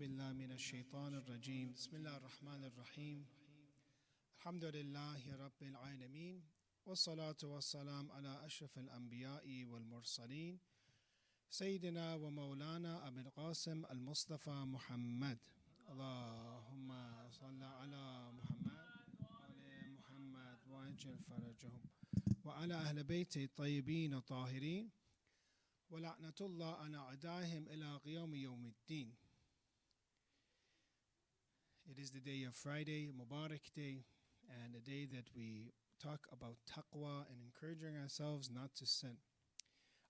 بالله من الشيطان الرجيم بسم الله الرحمن الرحيم الحمد لله رب العالمين والصلاة والسلام على أشرف الأنبياء والمرسلين سيدنا ومولانا أبي القاسم المصطفى محمد اللهم صل على محمد وعلى محمد وعجل فرجهم وعلى أهل بيته الطيبين الطاهرين ولعنة الله على أعدائهم إلى قيام يوم الدين. It is the day of Friday, Mubarak day, and a day that we talk about taqwa and encouraging ourselves not to sin.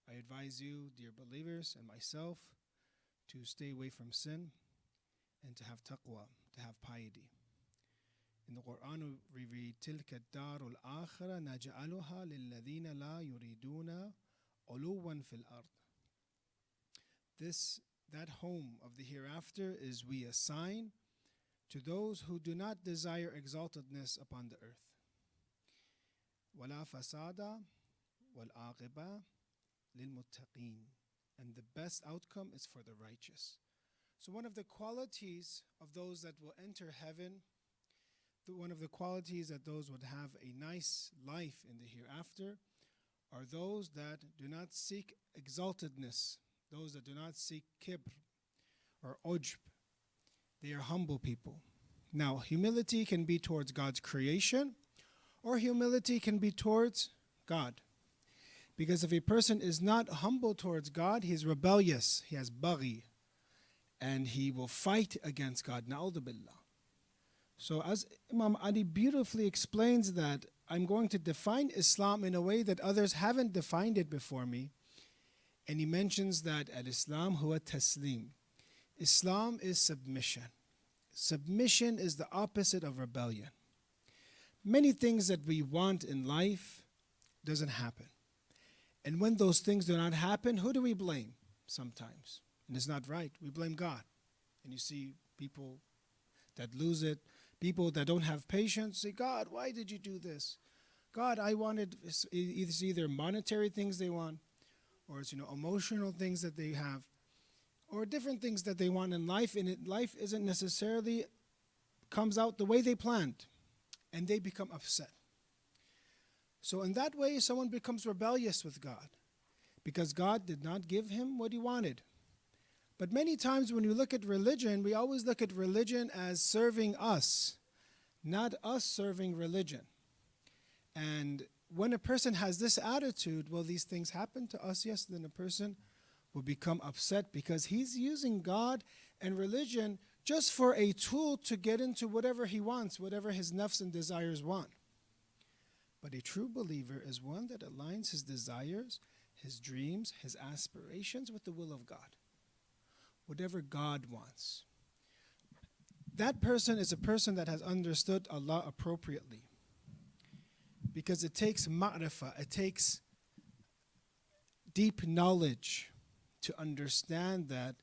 I advise you, dear believers, and myself, to stay away from sin and to have taqwa, to have piety. In the Quran we read, تِلْكَ الدَّارُ الْآخِرَةَ نَجْعَلُهَا لِلَّذِينَ لَا يُرِيدُونَ عُلُوًّا فِي الْأَرْضِ. That home of the hereafter is we assign to those who do not desire exaltedness upon the earth. وَلَا فَسَادَ وَالْعَاقِبَةُ لِلْمُتَّقِينَ. And the best outcome is for the righteous. So one of the qualities of those that will enter heaven, one of the qualities that those would have a nice life in the hereafter, are those that do not seek exaltedness, those that do not seek kibr or ujb. They are humble people. Now, humility can be towards God's creation, or humility can be towards God. Because if a person is not humble towards God, he is rebellious, he has baghi, and he will fight against God. Na'udhu billah. So as Imam Ali beautifully explains that, I'm going to define Islam in a way that others haven't defined it before me. And he mentions that al-Islam huwa taslim. Islam is submission. Submission is the opposite of rebellion. Many things that we want in life doesn't happen. And when those things do not happen, who do we blame sometimes? And it's not right. We blame God. And you see people that lose it, people that don't have patience, say, God, why did you do this? God, I wanted, it's either monetary things they want, or it's emotional things that they have, or different things that they want in life, and life isn't necessarily comes out the way they planned, and they become upset. So in that way, someone becomes rebellious with God, because God did not give him what he wanted. But many times when you look at religion, we always look at religion as serving us, not us serving religion. And when a person has this attitude, well, these things happen to us, yes, then a person will become upset because he's using God and religion just for a tool to get into whatever he wants, whatever his nafs and desires want. But a true believer is one that aligns his desires, his dreams, his aspirations with the will of God. Whatever God wants. That person is a person that has understood Allah appropriately. Because it takes ma'rifah, it takes deep knowledge to understand that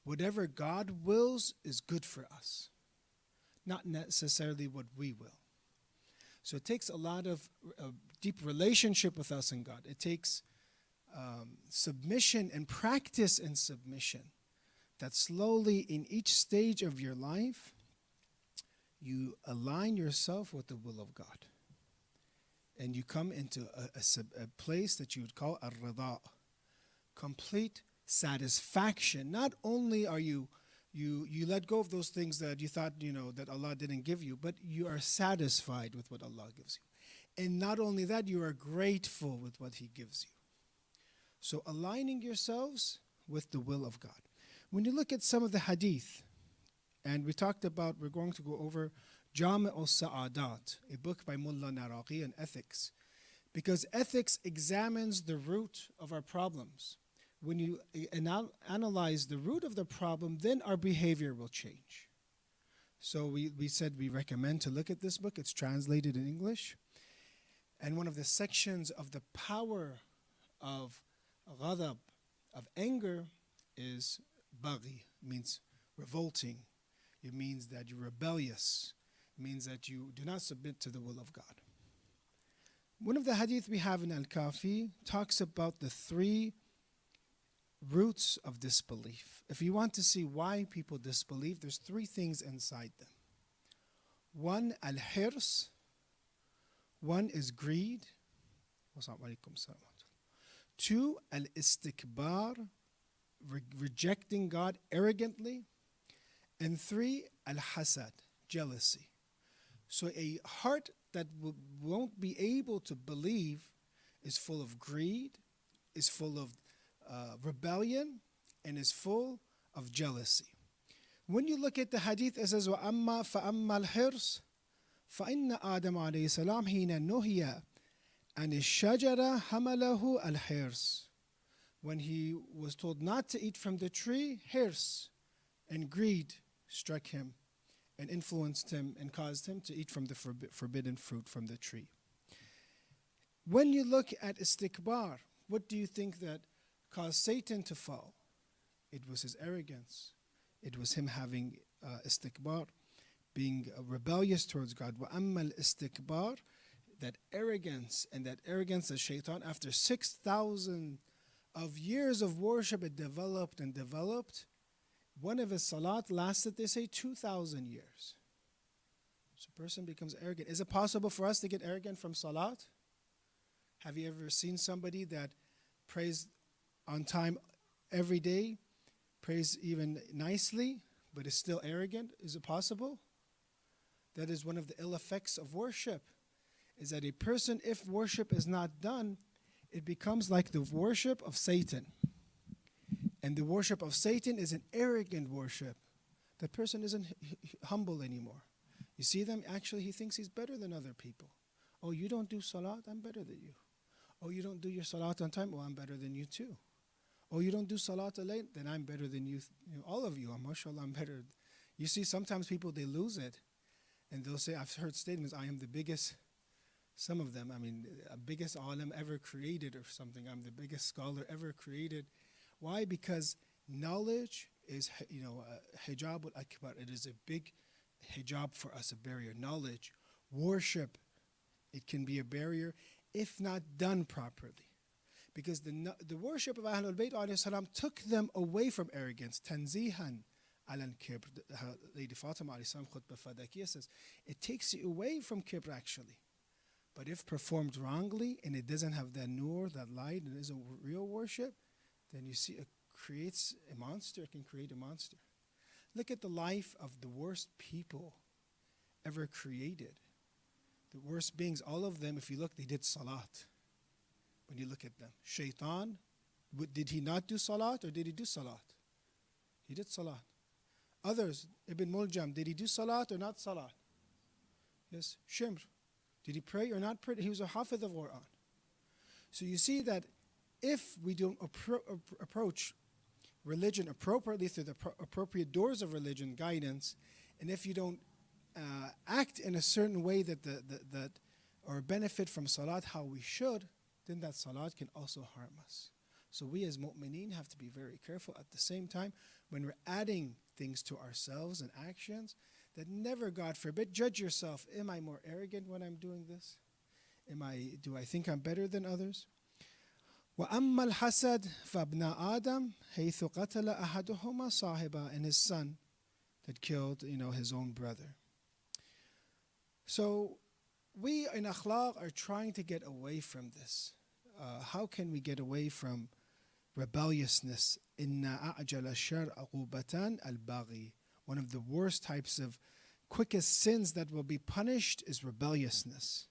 whatever God wills is good for us, not necessarily what we will. So it takes a lot of deep relationship with us and God. It takes submission and practice in submission, that slowly in each stage of your life, you align yourself with the will of God. And you come into a place that you would call ar-rida, complete satisfaction. Not only are you let go of those things that you thought that Allah didn't give you, but you are satisfied with what Allah gives you. And not only that, you are grateful with what he gives you. So aligning yourselves with the will of God. When you look at some of the hadith, and we talked about, we're going to go over Jami' al-Sa'adat, a book by Mullah Naraqi on ethics. Because ethics examines the root of our problems. When you analyze the root of the problem, then our behavior will change. So we said we recommend to look at this book. It's translated in English. And one of the sections of the power of ghadab, of anger, is baghi, means revolting. It means that you're rebellious. It means that you do not submit to the will of God. One of the hadith we have in Al-Kafi talks about the three roots of disbelief. If you want to see why people disbelieve, there's three things inside them. One, al-hirs. One is greed. Two, al-istikbar, rejecting God arrogantly. And three, al-hasad, jealousy. So a heart that won't be able to believe is full of greed, is full of rebellion, and is full of jealousy. When you look at the hadith, it says, وَأَمَّا فَأَمَّا الْحِرْصِ فَإِنَّ آدَمَ عَلَيْهِ السَّلَامَ حِينَ نُهِيَ عَنِ الشَّجَرَةِ حَمَلَهُ الْحِرْصِ. When he was told not to eat from the tree, hirs and greed struck him and influenced him and caused him to eat from the forbidden fruit from the tree. When you look at istikbar, what do you think that caused Satan to fall? It was his arrogance. It was him having istikbar, being rebellious towards God. وَأَمَّا الْإِسْتِكْبَارِ, that arrogance, and that arrogance of shaitan, after 6,000 of years of worship, it developed and developed. One of his salat lasted, they say, 2,000 years. So a person becomes arrogant. Is it possible for us to get arrogant from salat? Have you ever seen somebody that prays on time every day, prays even nicely, but is still arrogant? Is it possible? That is one of the ill effects of worship, is that a person, if worship is not done, it becomes like the worship of Satan. And the worship of Satan is an arrogant worship. That person isn't humble anymore. You see them, actually he thinks he's better than other people. Oh, you don't do salat? I'm better than you. Oh, you don't do your salat on time? Well, I'm better than you too. Oh, you don't do salat late? Then I'm better than you. All of you, mashallah, I'm better. You see, sometimes people, they lose it. And they'll say, I've heard statements, I am the biggest, some of them, biggest alim ever created or something. I'm the biggest scholar ever created. Why? Because knowledge is, hijab al-akbar. It is a big hijab for us, a barrier. Knowledge, worship, it can be a barrier if not done properly. Because the worship of Ahlul Bayt alayhi salam took them away from arrogance. Tanzihan al-kibr. Lady Fatima alayhi salam khutbah fadakiyah says, it takes you away from kibr actually. But if performed wrongly and it doesn't have that nur, that light, and it isn't real worship, then you see it creates a monster. It can create a monster. Look at the life of the worst people ever created. The worst beings, all of them, if you look, they did salat. When you look at them. Shaitan, did he not do salat or did he do salat? He did salat. Others, Ibn Muljam, did he do salat or not salat? Yes. Shimr, did he pray or not pray? He was a hafiz of Quran. So you see that if we don't approach religion appropriately through the appropriate doors of religion, guidance, and if you don't act in a certain way that or benefit from salat how we should, then that salat can also harm us. So we as mu'mineen have to be very careful at the same time when we're adding things to ourselves and actions that never, God forbid, judge yourself. Am I more arrogant when I'm doing this? Do I think I'm better than others? وَأَمَّا الْحَسَدْ فَابْنَا آدَمْ حَيْثُ قَتَلَ أَحَدُهُمَا صَاحِبًا, and his son that killed, his own brother. So we in akhlaq are trying to get away from this. How can we get away from rebelliousness? إِنَّا أَعْجَلَ الشَّرْ عُقُوبَةً الْبَغِي. One of the worst types of quickest sins that will be punished is rebelliousness.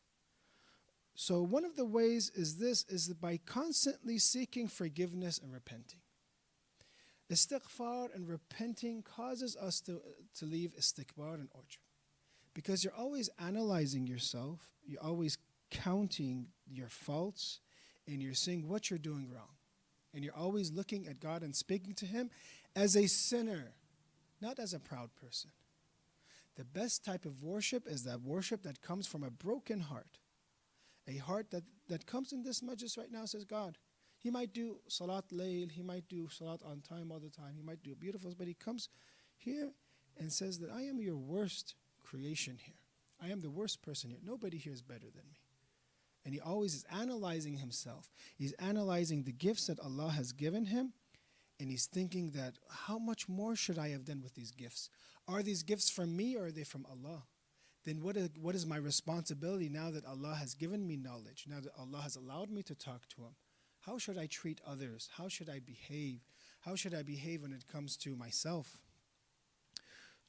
So one of the ways is by constantly seeking forgiveness and repenting. Istighfar and repenting causes us to leave istikbar and ujb. Because you're always analyzing yourself, you're always counting your faults, and you're seeing what you're doing wrong. And you're always looking at God and speaking to Him as a sinner, not as a proud person. The best type of worship is that worship that comes from a broken heart. A heart that comes in this majlis right now says, God, he might do salat layl, he might do salat on time all the time, he might do beautiful, but he comes here and says that I am your worst creation here. I am the worst person here. Nobody here is better than me. And he always is analyzing himself. He's analyzing the gifts that Allah has given him, And he's thinking that, how much more should I have done with these gifts? Are these gifts from me or are they from Allah? Then what is my responsibility now that Allah has given me knowledge, now that Allah has allowed me to talk to Him? How should I treat others? How should I behave? How should I behave when it comes to myself?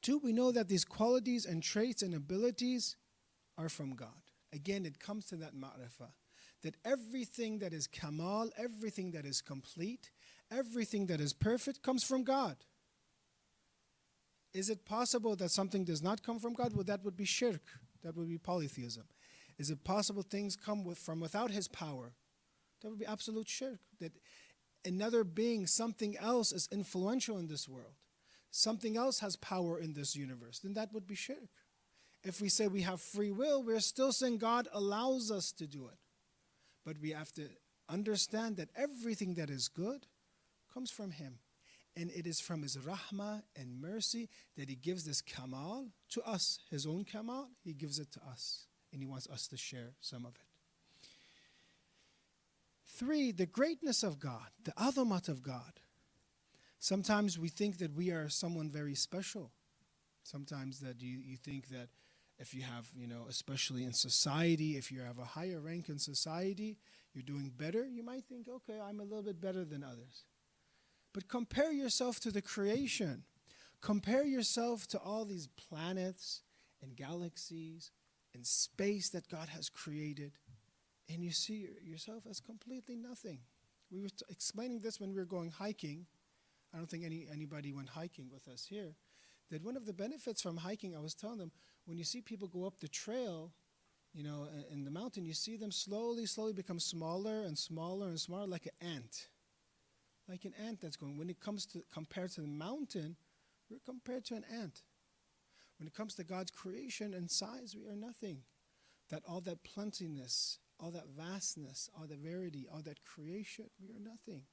2, we know that these qualities and traits and abilities are from God. Again, it comes to that ma'rifah, that everything that is kamal, everything that is complete, everything that is perfect comes from God. Is it possible that something does not come from God? Well, that would be shirk. That would be polytheism. Is it possible things come from without His power? That would be absolute shirk. That another being, something else is influential in this world. Something else has power in this universe. Then that would be shirk. If we say we have free will, we're still saying God allows us to do it. But we have to understand that everything that is good comes from Him. And it is from His rahmah and mercy that He gives this kamal to us. His own kamal, He gives it to us. And He wants us to share some of it. 3, the greatness of God, the azamat of God. Sometimes we think that we are someone very special. Sometimes that you think that if you have, especially in society, if you have a higher rank in society, you're doing better. You might think, okay, I'm a little bit better than others. But compare yourself to the creation. Compare yourself to all these planets and galaxies and space that God has created. And you see yourself as completely nothing. We were explaining this when we were going hiking. I don't think anybody went hiking with us here. That one of the benefits from hiking, I was telling them, when you see people go up the trail, in the mountain, you see them slowly become smaller and smaller and smaller, like an ant. Like an ant that's going. When it comes to compared to the mountain, we're compared to an ant. When it comes to God's creation and size, we are nothing. That all that plentiness, all that vastness, all that verity, all that creation, we are nothing.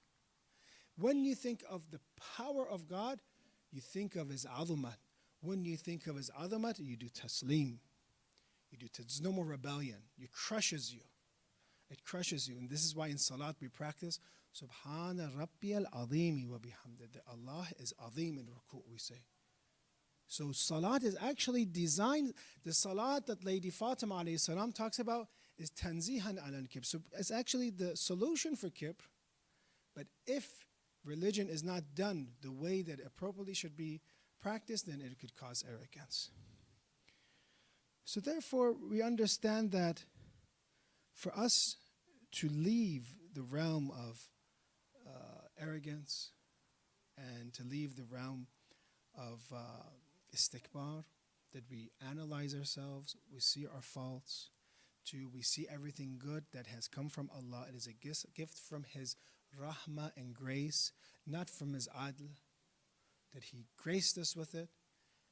When you think of the power of God, you think of His azamat. When you think of His azamat, you do taslim. There's no more rebellion. It crushes you. It crushes you. And this is why in Salat we practice Subhana Rabbiyal Azimi wa bihamdih. That Allah is azim in ruku', we say. So Salat is actually designed, the Salat that Lady Fatima alayhi salam talks about is tanzihan al-kibr. So it's actually the solution for kibr. But if religion is not done the way that appropriately should be practiced, then it could cause arrogance. So therefore, we understand that for us to leave the realm of arrogance and to leave the realm of istikbar, that we analyze ourselves, we see our faults, we see everything good that has come from Allah. It is a gift from His rahmah and grace, not from His adl, that He graced us with it.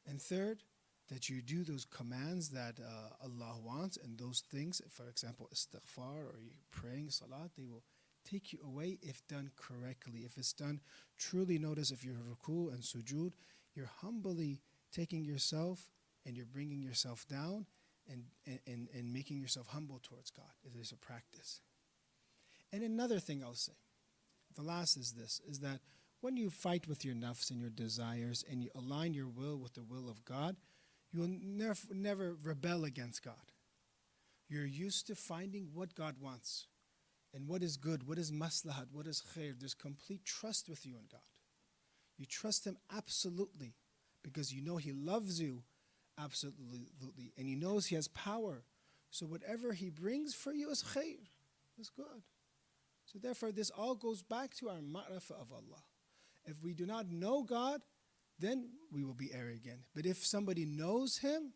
And third, that you do those commands that Allah wants, and those things, for example, istighfar or you praying salat, they will take you away if done correctly. If it's done truly, notice if you're ruku and sujood, you're humbly taking yourself and you're bringing yourself down and making yourself humble towards God. It is a practice. And another thing I'll say, the last is this, is that when you fight with your nafs and your desires and you align your will with the will of God, you will never rebel against God. You're used to finding what God wants and what is good, what is maslahat, what is khair. There's complete trust with you in God. You trust Him absolutely because you know He loves you absolutely and He knows He has power. So whatever He brings for you is khair, is good. So therefore this all goes back to our ma'rifah of Allah. If we do not know God, then we will be arrogant. But if somebody knows Him,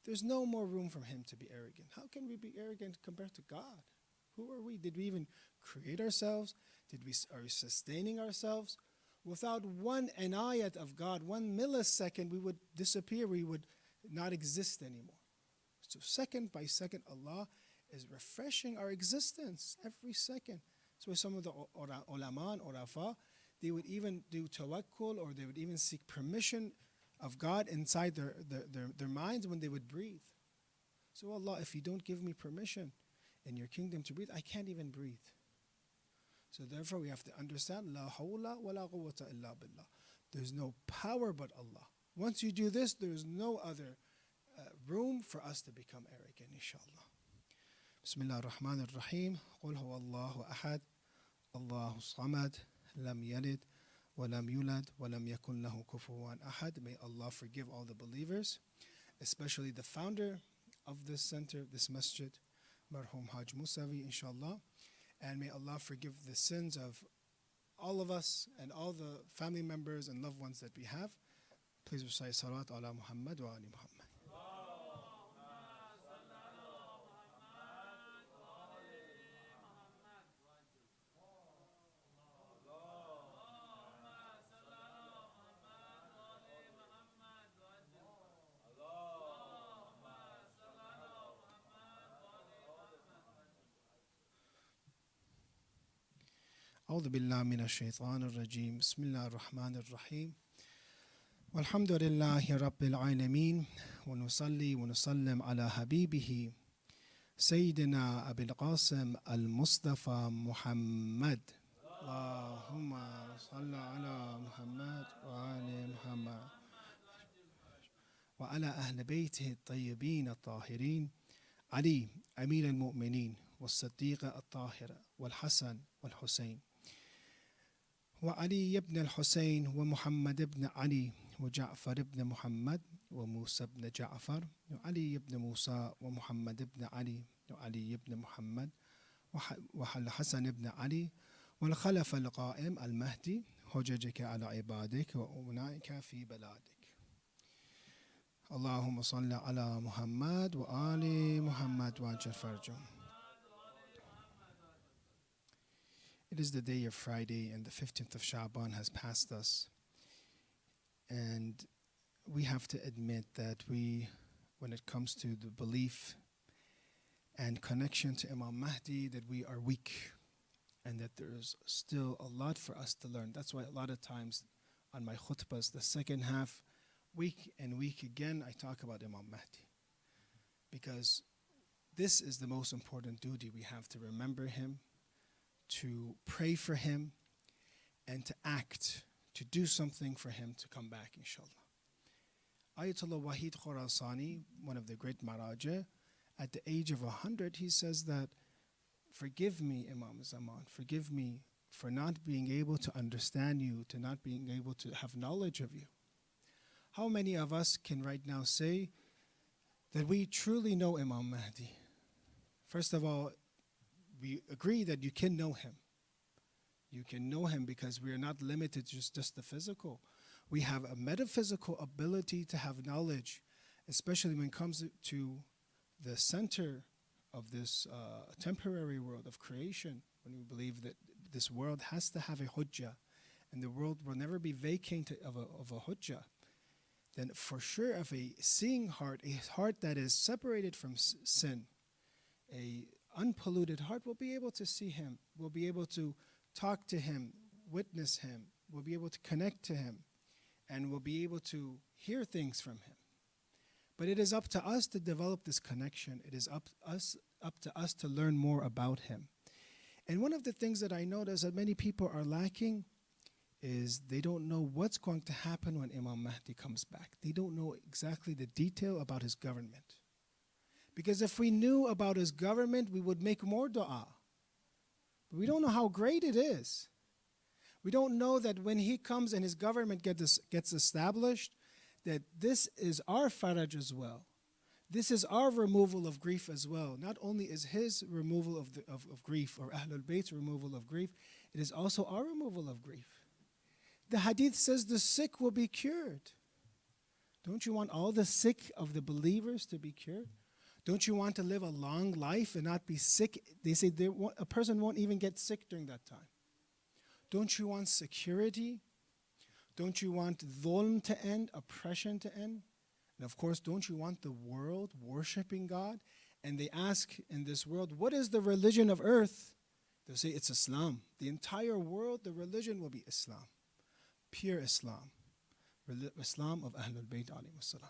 there's no more room for him to be arrogant. How can we be arrogant compared to God? Who are we? Did we even create ourselves? Are we sustaining ourselves? Without one inayat of God, 1 millisecond, we would disappear. We would not exist anymore. So second by second, Allah is refreshing our existence every second. So some of the ulama and urafa, they would even do tawakkul, or they would even seek permission of God inside their minds when they would breathe. So Allah, if you don't give me permission in your kingdom to breathe, I can't even breathe. So therefore we have to understand, La hawla wa la quwwata illa billah. There's no power but Allah. Once you do this, there's no other room for us to become arrogant, inshallah. Bismillah ar-Rahman ar-Rahim. Qul huwa Allahu ahad, Allahu samad, lam yalid, wa lam yulad, wa lam yakun lahu kufuwan ahad. May Allah forgive all the believers, especially the founder of this center, this masjid, Marhum Haj Musavi, inshallah. And may Allah forgive the sins of all of us and all the family members and loved ones that we have. Please recite Salat ala Muhammad wa ali Muhammad. أعوذ بالله من الشيطان الرجيم بسم الله الرحمن الرحيم والحمد لله رب العالمين ونصلي ونسلم على حبيبه سيدنا أبي القاسم المصطفى محمد اللهم صل على محمد وآل محمد وعلى أهل بيته الطيبين الطاهرين علي أمير المؤمنين والصديق الطاهر والحسن والحسين وعلي بن الحسين ومحمد بن علي وجعفر بن محمد وموسى بن جعفر وعلي بن موسى ومحمد بن علي وعلي بن محمد والحسن بن علي والخلف القائم المهدي حججك على عبادك وأولئك في بلادك اللهم صل على محمد وآل محمد وعجل فرجهم. It is the day of Friday, and the 15th of Sha'ban has passed us. And we have to admit that when it comes to the belief and connection to Imam Mahdi, that we are weak and that there is still a lot for us to learn. That's why a lot of times on my khutbahs, the second half, week and week again, I talk about Imam Mahdi. Because this is the most important duty we have, to remember him, to pray for him, and to act, to do something for him to come back, inshallah. Ayatollah Wahid Khorasani, one of the great Maraja, at the age of 100, he says that, forgive me, Imam Zaman, forgive me for not being able to understand you, to not being able to have knowledge of you. How many of us can right now say that we truly know Imam Mahdi? First of all, we agree that you can know him. You can know him because we are not limited to just the physical. We have a metaphysical ability to have knowledge, especially when it comes to the center of this temporary world of creation, when we believe that this world has to have a hujjah, and the world will never be vacated of a hujjah. Then for sure, if a seeing heart, a heart that is separated from sin, a unpolluted heart, will be able to see him, will be able to talk to him, witness him, will be able to connect to him, and will be able to hear things from him. But it is up to us to develop this connection. It is up to us to learn more about him. And one of the things that I notice that many people are lacking is they don't know what's going to happen when Imam Mahdi comes back. They don't know exactly the detail about his government. Because if we knew about his government, we would make more dua. But we don't know how great it is. We don't know that when he comes and his government gets established, that this is our faraj as well. This is our removal of grief as well. Not only is his removal of grief, or Ahlul Bayt's removal of grief, it is also our removal of grief. The hadith says the sick will be cured. Don't you want all the sick of the believers to be cured? Don't you want to live a long life and not be sick? They say a person won't even get sick during that time. Don't you want security? Don't you want dhulm to end, oppression to end? And of course, don't you want the world worshiping God? And they ask in this world, what is the religion of earth? They'll say it's Islam. The entire world, the religion will be Islam. Pure Islam. Islam of Ahlul Bayt alayhi salam.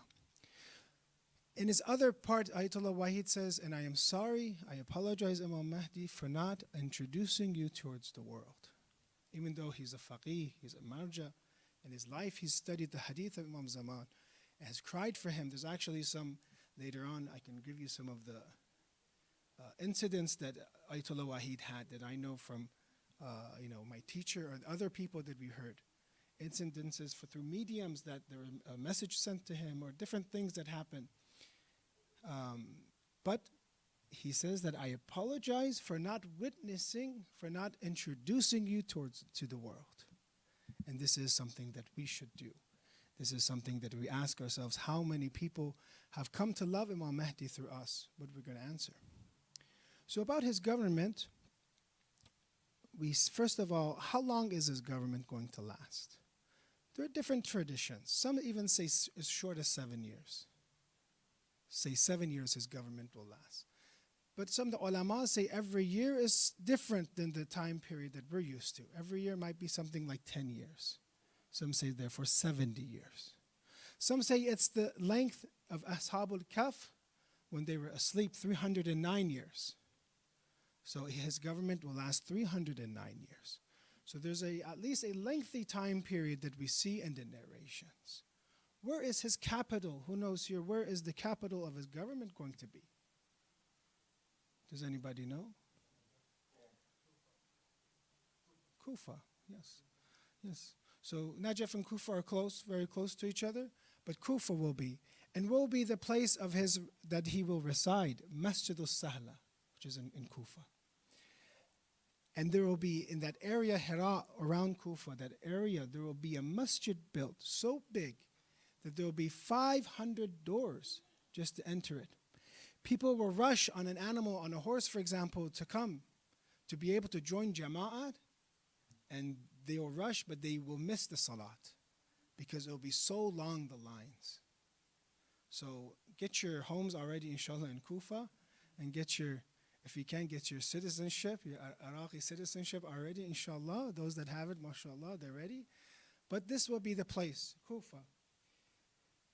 In his other part, Ayatollah Wahid says, and I am sorry, I apologize, Imam Mahdi, for not introducing you towards the world. Even though he's a faqih, he's a marja, in his life he's studied the hadith of Imam Zaman and has cried for him. There's actually some, later on, I can give you some of the incidents that Ayatollah Wahid had that I know from my teacher or other people that we heard. Incidences through mediums that there was a message sent to him or different things that happened. But he says that I apologize for not witnessing, for not introducing you to the world. And this is something that we should do. This is something that we ask ourselves, how many people have come to love Imam Mahdi through us? What we're going to answer. So about his government, first of all, how long is his government going to last? There are different traditions. Some even say as short as 7 years. Say 7 years his government will last. But some of the ulama say every year is different than the time period that we're used to. Every year might be something like 10 years. Some say therefore 70 years. Some say it's the length of Ashabul Kahf when they were asleep, 309 years. So his government will last 309 years. So there's at least a lengthy time period that we see in the narrations. Where is his capital? Who knows here? Where is the capital of his government going to be? Does anybody know? Kufa, yes. Yes. So Najaf and Kufa are close, very close to each other, but Kufa will be. And will be the place of his that he will reside, Masjid al-Sahla, which is in Kufa. And there will be, in that area, Hira, around Kufa, that area, there will be a masjid built so big that there will be 500 doors just to enter it. People will rush on an animal, on a horse, for example, to come, to be able to join Jama'at, and they will rush, but they will miss the Salat because it will be so long, the lines. So get your homes already, inshallah, in Kufa, and get your, if you can, get your citizenship, your Iraqi citizenship already, inshallah. Those that have it, mashallah, they're ready. But this will be the place, Kufa.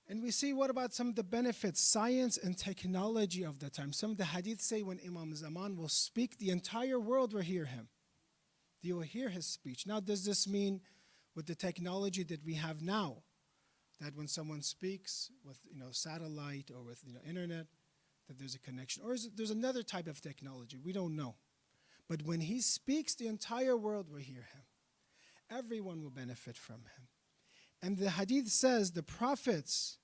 And we see what about some of the benefits, science and technology of the time. Some of the hadiths say when Imam Zaman will speak, the entire world will hear him. They will hear his speech. Now, does this mean with the technology that we have now, that when someone speaks with satellite or with internet, that there's a connection? Or there's another type of technology? We don't know. But when he speaks, the entire world will hear him. Everyone will benefit from him. And the hadith says the prophets,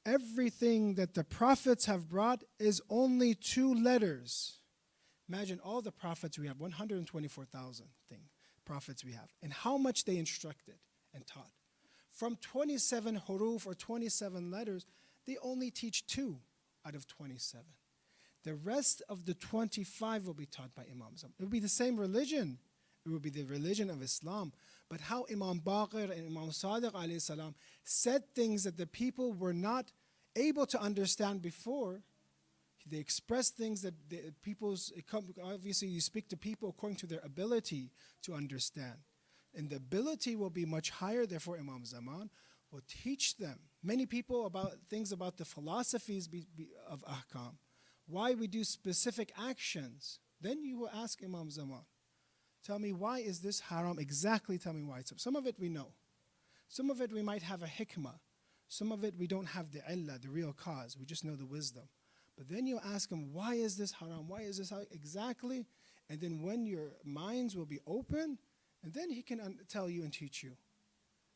everything that the prophets have brought is only 2 letters. Imagine all the prophets we have, 124,000 prophets we have, and how much they instructed and taught. From 27 huruf or 27 letters, they only teach 2 out of 27. The rest of the 25 will be taught by Imams. It will be the same religion. It will be the religion of Islam. But how Imam Baqir and Imam Sadiq alayhi salam said things that the people were not able to understand before. They expressed things that the people's, obviously you speak to people according to their ability to understand. And the ability will be much higher, therefore Imam Zaman will teach them. Many people about things about the philosophies of ahkam. Why we do specific actions. Then you will ask Imam Zaman, tell me why is this haram? Exactly tell me why. So some of it we know. Some of it we might have a hikmah. Some of it we don't have the illah, the real cause. We just know the wisdom. But then you ask him, why is this haram? Why is this haram? Exactly? And then when your minds will be open, and then he can tell you and teach you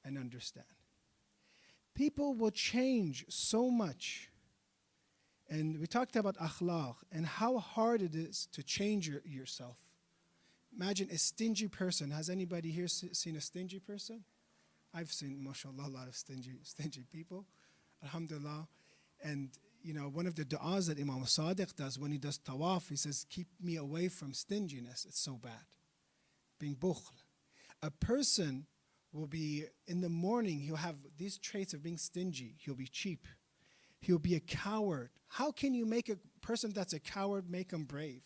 and understand. People will change so much. And we talked about akhlaq and how hard it is to change yourself. Imagine a stingy person. Has anybody here seen a stingy person? I've seen, mashallah, a lot of stingy people. Alhamdulillah. And one of the du'as that Imam Sadiq does when he does tawaf, he says, keep me away from stinginess. It's so bad. Being bukhl. A person will be, in the morning, he'll have these traits of being stingy. He'll be cheap. He'll be a coward. How can you make a person that's a coward, make him brave?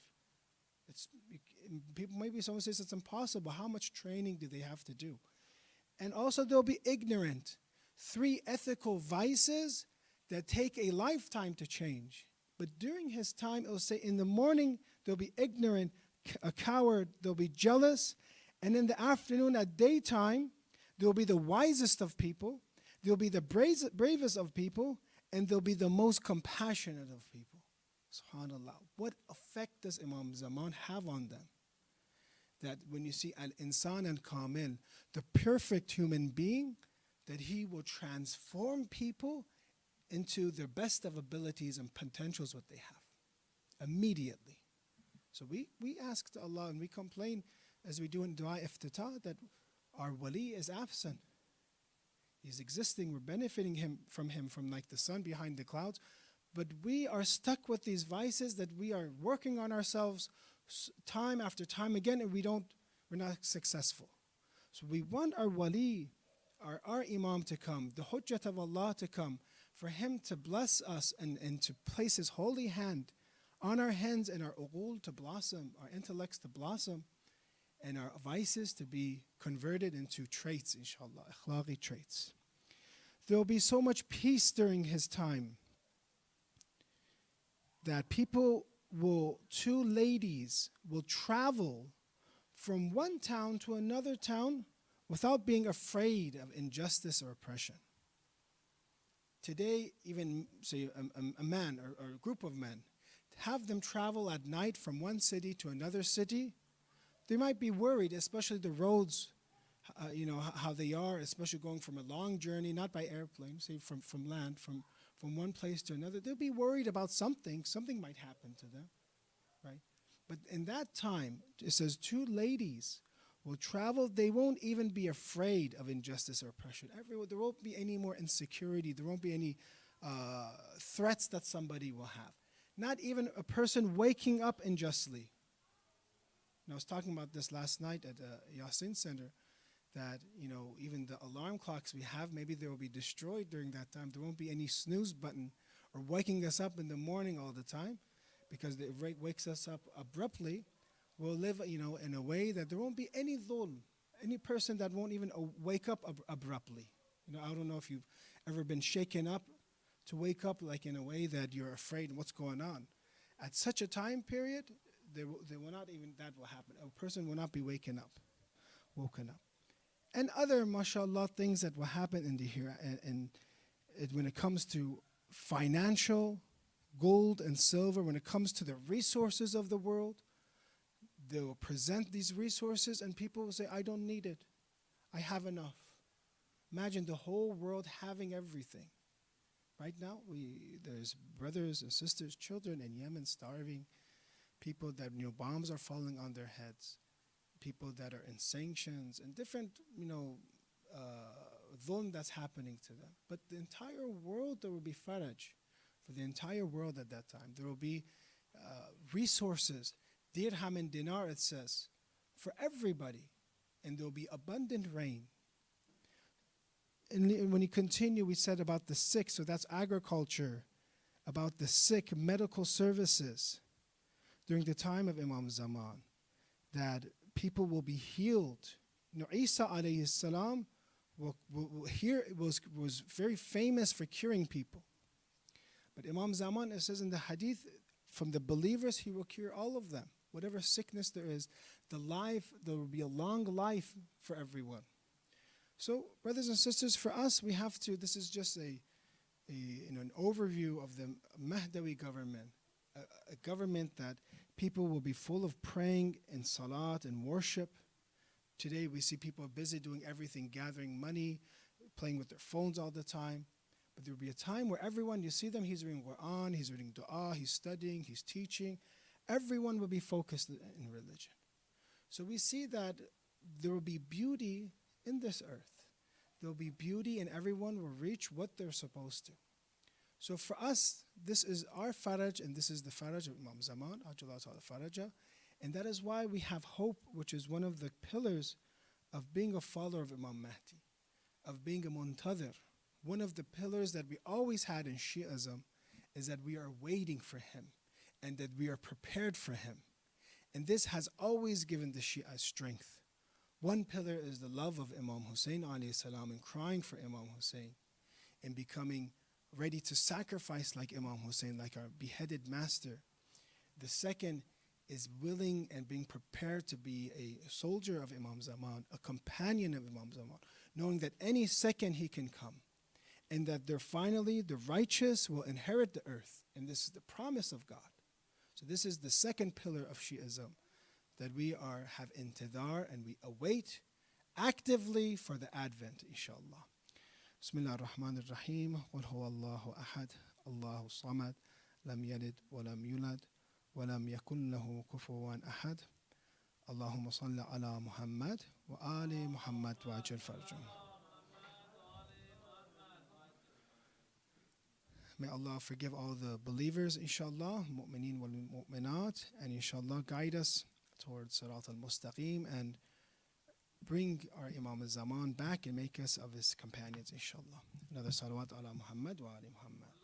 Maybe someone says it's impossible. How much training do they have to do? And also they'll be ignorant. 3 ethical vices that take a lifetime to change. But during his time, it will say in the morning, they'll be ignorant, a coward, they'll be jealous. And in the afternoon, at daytime, they'll be the wisest of people, they'll be the bravest of people, and they'll be the most compassionate of people. SubhanAllah. What effect does Imam Zaman have on them? That when you see Al-Insan al-Kamil, the perfect human being, that he will transform people into their best of abilities and potentials what they have immediately. So we ask to Allah and we complain as we do in Dua Iftitah that our wali is absent. He's existing, we're benefiting from him from like the sun behind the clouds, but we are stuck with these vices that we are working on ourselves time after time again, and we're not successful. So we want our wali, our imam to come, the hujjat of Allah to come, for him to bless us and to place his holy hand on our hands and our uqul to blossom, our intellects to blossom, and our vices to be converted into traits, inshallah, akhlaqi traits. There will be so much peace during his time that two ladies will travel from one town to another town without being afraid of injustice or oppression. Today, even say a man or a group of men, have them travel at night from one city to another city, they might be worried, especially the roads, how they are, especially going from a long journey, not by airplane, say from land, from one place to another. They'll be worried about something might happen to them, right? But in that time, it says two ladies will travel. They won't even be afraid of injustice or oppression. There won't be any more insecurity. There won't be any threats that somebody will have. Not even a person waking up unjustly. And I was talking about this last night at Yasin Center, that even the alarm clocks we have, maybe they will be destroyed during that time. There won't be any snooze button or waking us up in the morning all the time, because it wakes us up abruptly. We'll live in a way that there won't be any dhulm, any person that won't even wake up abruptly. I don't know if you've ever been shaken up to wake up like in a way that you're afraid what's going on. At such a time period, there will not even that will happen. A person will not be woken up. And other, mashallah, things that will happen in the here. And when it comes to financial, gold and silver, when it comes to the resources of the world, they will present these resources and people will say, I don't need it. I have enough. Imagine the whole world having everything. Right now, there's brothers and sisters, children in Yemen starving, people that bombs are falling on their heads, people that are in sanctions and different dhulm that's happening to them. But the entire world, there will be faraj for the entire world at that time. There will be resources, dirham and dinar, it says, for everybody, and there will be abundant rain. And when you continue, we said about the sick, so that's agriculture, about the sick, medical services during the time of Imam Zaman, that people will be healed. Isa alayhi salam was very famous for curing people. But Imam Zaman, it says in the hadith, from the believers, he will cure all of them. Whatever sickness there is, there will be a long life for everyone. So, brothers and sisters, for us, we have to, this is just an overview of the Mahdawi government, a government that people will be full of praying and salat and worship. Today, we see people busy doing everything, gathering money, playing with their phones all the time. But there will be a time where everyone, you see them, he's reading Quran, he's reading dua, he's studying, he's teaching. Everyone will be focused in religion. So we see that there will be beauty in this earth. There will be beauty and everyone will reach what they're supposed to. So for us, this is our faraj and this is the faraj of Imam Zaman, Ajjallahu ta'ala faraja. And that is why we have hope, which is one of the pillars of being a follower of Imam Mahdi, of being a muntadir. One of the pillars that we always had in Shi'ism is that we are waiting for him and that we are prepared for him. And this has always given the Shia strength. One pillar is the love of Imam Hussein alayhi salam and crying for Imam Hussein and becoming ready to sacrifice like Imam Hussein, like our beheaded master. The second is willing and being prepared to be a soldier of Imam Zaman, a companion of Imam Zaman, knowing that any second he can come, and that finally the righteous will inherit the earth. And this is the promise of God. So this is the second pillar of Shi'ism, that we have intidar and we await actively for the advent, inshallah. Bismillah ar-Rahman ar-Rahim. Qul huwa Allahu ahad, Allahu samad, lam yalid wa lam yulad, wa lam yakun lahu kufuwan ahad. Allahumma salli ala Muhammad wa ali Muhammad wa ajal farjum. May Allah forgive all the believers, inshallah, mu'mineen wal mu'minat, and inshallah guide us towards Salat al-Mustaqim and bring our Imam al-Zaman back and make us of his companions, inshallah. Another salawat ala Muhammad wa ali Muhammad.